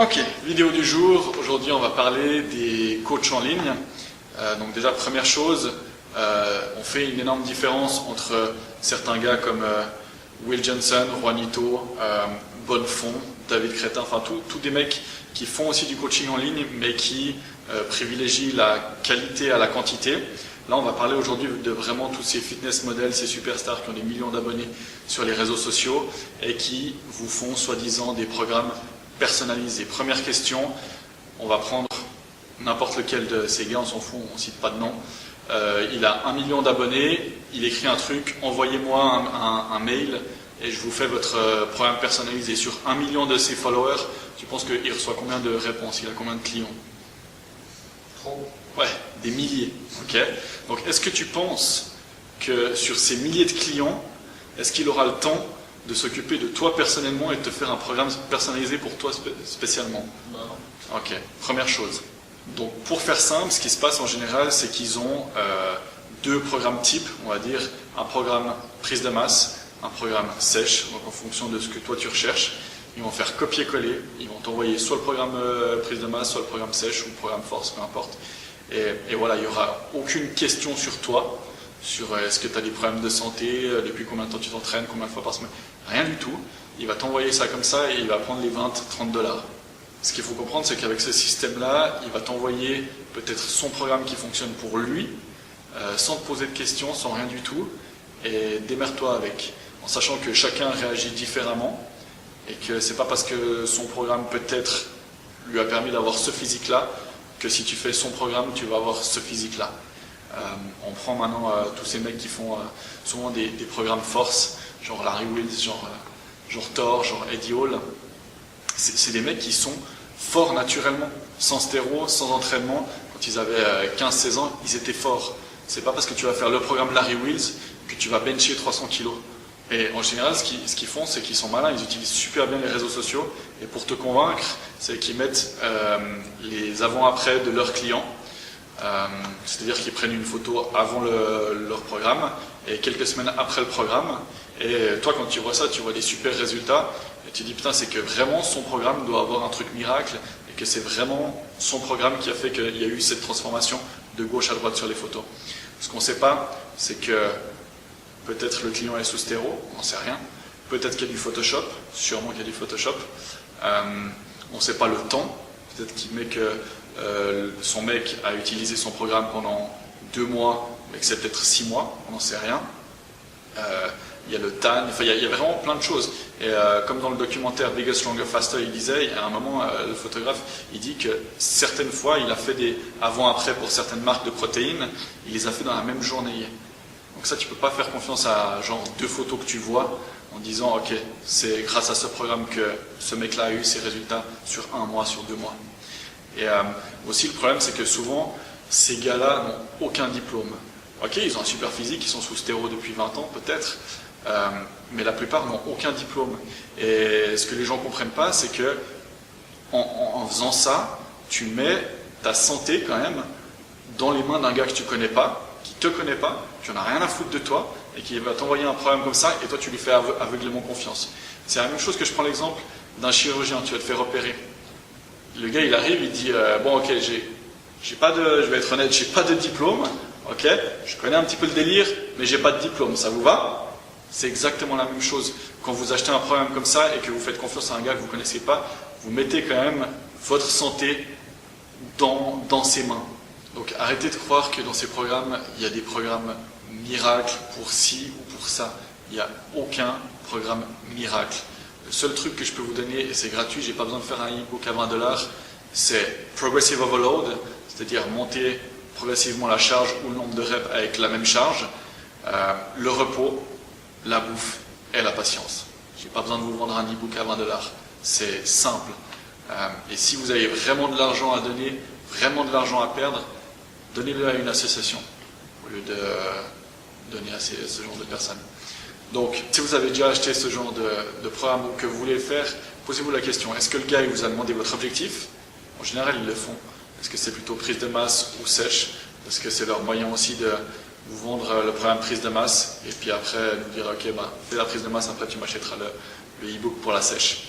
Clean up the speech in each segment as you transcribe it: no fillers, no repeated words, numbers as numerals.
Ok, vidéo du jour. Aujourd'hui, on va parler des coachs en ligne. Donc déjà, première chose, on fait une énorme différence entre certains gars comme Will Johnson, Juanito, Bonnefond, David Crétin, enfin tous des mecs qui font aussi du coaching en ligne, mais qui privilégient la qualité à la quantité. Là, on va parler aujourd'hui de vraiment tous ces fitness models, ces superstars qui ont des millions d'abonnés sur les réseaux sociaux et qui vous font soi-disant des programmes personnalisés. Première question, on va prendre n'importe lequel de ces gars, on s'en fout, on ne cite pas de nom. Il a 1 million d'abonnés, il écrit un truc, envoyez-moi un mail et je vous fais votre programme personnalisé. Sur 1 million de ses followers, tu penses qu'il reçoit combien de réponses? Il a combien de clients? Trop. Ouais, des milliers. Ok. Donc, est-ce que tu penses que sur ces milliers de clients, est-ce qu'il aura le temps de s'occuper de toi personnellement et de te faire un programme personnalisé pour toi spécialement? Non. Ok. Première chose. Donc, pour faire simple, ce qui se passe en général, c'est qu'ils ont deux programmes types, on va dire, un programme prise de masse, un programme sèche, donc en fonction de ce que toi tu recherches. Ils vont faire copier-coller, ils vont t'envoyer soit le programme prise de masse, soit le programme sèche ou le programme force, peu importe. Et voilà, il n'y aura aucune question sur toi, sur est-ce que tu as des problèmes de santé, depuis combien de temps tu t'entraînes, combien de fois par semaine, rien du tout. Il va t'envoyer ça comme ça et il va prendre les 20-30 $. Ce qu'il faut comprendre, c'est qu'avec ce système-là, il va t'envoyer peut-être son programme qui fonctionne pour lui, sans te poser de questions, sans rien du tout, et démerde-toi avec, en sachant que chacun réagit différemment, et que c'est pas parce que son programme peut-être lui a permis d'avoir ce physique-là, que si tu fais son programme, tu vas avoir ce physique-là. On prend maintenant tous ces mecs qui font souvent des programmes force, genre Larry Wheels, genre Thor, genre Eddie Hall. C'est des mecs qui sont forts naturellement, sans stéro, sans entraînement. Quand ils avaient 15-16 ans, ils étaient forts. C'est pas parce que tu vas faire le programme Larry Wheels que tu vas bencher 300 kilos. Et en général, ce qu'ils font, c'est qu'ils sont malins, ils utilisent super bien les réseaux sociaux. Et pour te convaincre, c'est qu'ils mettent les avant-après de leurs clients. C'est-à-dire qu'ils prennent une photo avant leur programme et quelques semaines après le programme. Et toi, quand tu vois ça, tu vois des super résultats. Et tu te dis, putain, c'est que vraiment son programme doit avoir un truc miracle. Et que c'est vraiment son programme qui a fait qu'il y a eu cette transformation de gauche à droite sur les photos. Ce qu'on ne sait pas, c'est que peut-être le client est sous stéro, on n'en sait rien. Peut-être qu'il y a du Photoshop, sûrement qu'il y a du Photoshop. On ne sait pas le temps. Peut-être qu'il met que son mec a utilisé son programme pendant 2 mois, mais que c'est peut-être 6 mois, on n'en sait rien. Il y a le TAN, enfin, il y a vraiment plein de choses. Et comme dans le documentaire Bigger, Stronger, Faster, il disait, à un moment, le photographe, il dit que certaines fois, il a fait des avant-après pour certaines marques de protéines, il les a fait dans la même journée. Donc ça, tu ne peux pas faire confiance à genre 2 photos que tu vois en disant ok, c'est grâce à ce programme que ce mec-là a eu ses résultats sur 1 mois, sur 2 mois. Et aussi le problème, c'est que souvent, ces gars-là n'ont aucun diplôme. Ok, ils ont un super physique, ils sont sous stéro depuis 20 ans peut-être, mais la plupart n'ont aucun diplôme. Et ce que les gens ne comprennent pas, c'est que en faisant ça, tu mets ta santé quand même dans les mains d'un gars que tu ne connais pas, qui ne te connaît pas, tu n'en as rien à foutre de toi, et qui va t'envoyer un programme comme ça, et toi tu lui fais aveuglément confiance. C'est la même chose que je prends l'exemple d'un chirurgien, tu vas te faire opérer. Le gars il arrive, il dit bon ok, j'ai pas de, je vais être honnête, j'ai pas de diplôme, ok, je connais un petit peu le délire, mais j'ai pas de diplôme, ça vous va? C'est exactement la même chose. Quand vous achetez un programme comme ça et que vous faites confiance à un gars que vous connaissez pas, vous mettez quand même votre santé dans ses mains. Donc arrêtez de croire que dans ces programmes, il y a des programmes miracles pour ci ou pour ça. Il n'y a aucun programme miracle. Le seul truc que je peux vous donner, et c'est gratuit, j'ai pas besoin de faire un e-book à 20 $, c'est Progressive Overload, c'est-à-dire monter progressivement la charge ou le nombre de reps avec la même charge, le repos, la bouffe et la patience. J'ai pas besoin de vous vendre un e-book à 20 $. C'est simple. Et si vous avez vraiment de l'argent à donner, vraiment de l'argent à perdre, donnez-le à une association au lieu de donner à ce genre de personnes. Donc, si vous avez déjà acheté ce genre de programme ou que vous voulez le faire, posez-vous la question, est-ce que le gars il vous a demandé votre objectif? En général, ils le font. Est-ce que c'est plutôt prise de masse ou sèche? Parce que c'est leur moyen aussi de vous vendre le programme prise de masse et puis après nous dire ok, fais la prise de masse, après tu m'achèteras le e-book pour la sèche.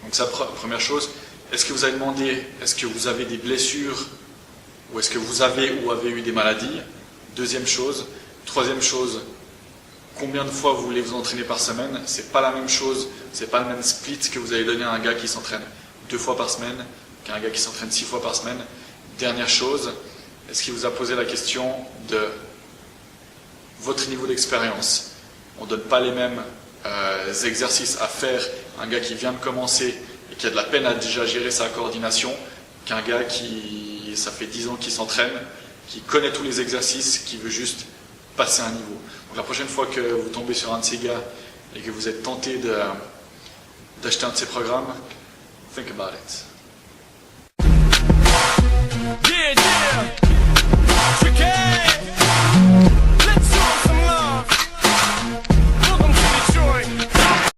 Donc ça, première chose. Est-ce que vous avez demandé, est-ce que vous avez des blessures ou est-ce que vous avez ou avez eu des maladies? Deuxième chose. Troisième chose, combien de fois vous voulez vous entraîner par semaine? C'est pas la même chose, c'est pas le même split que vous allez donner à un gars qui s'entraîne 2 fois par semaine qu'à un gars qui s'entraîne 6 fois par semaine. Dernière chose, est-ce qu'il vous a posé la question de votre niveau d'expérience? On ne donne pas les mêmes exercices à faire à un gars qui vient de commencer et qui a de la peine à déjà gérer sa coordination qu'un gars qui, ça fait 10 ans qu'il s'entraîne, qui connaît tous les exercices, qui veut juste passer un niveau. Donc la prochaine fois que vous tombez sur un de ces gars et que vous êtes tenté d'acheter un de ces programmes, think about it. Yeah, yeah. Tricky.